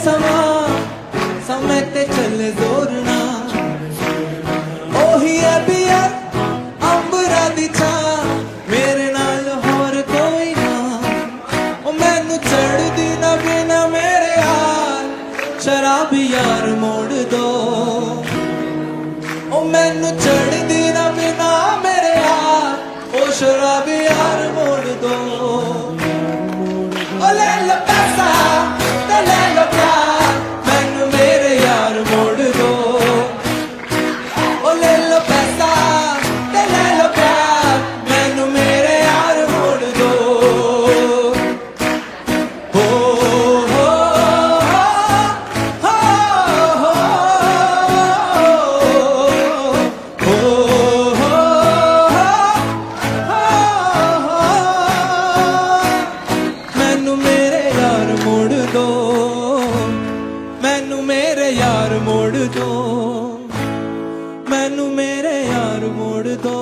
समा समय ते चले जोर ना ओही है पिया अंबरा दी छा मेरे नाल होर कोई ना ओ मैनू चढ़दी ना बिना मेरे यार शराबी यार मोड़ दो ओ मैनू चढ़दी ना बिना मेरे यार ओ शराबी यार मोड़ दो ओ ले लो पैसा ते ले लो प्यार मैनू मेरे यार मोड़ दो ओ ले लो पैसा ते ले लो प्यार मैनू मेरे यार मोड़ दो हो हो हो हो हो मैनू मेरे यार मोड़ दो मैनू मेरे यार मोड़ दो मैनू मेरे यार मोड़ दो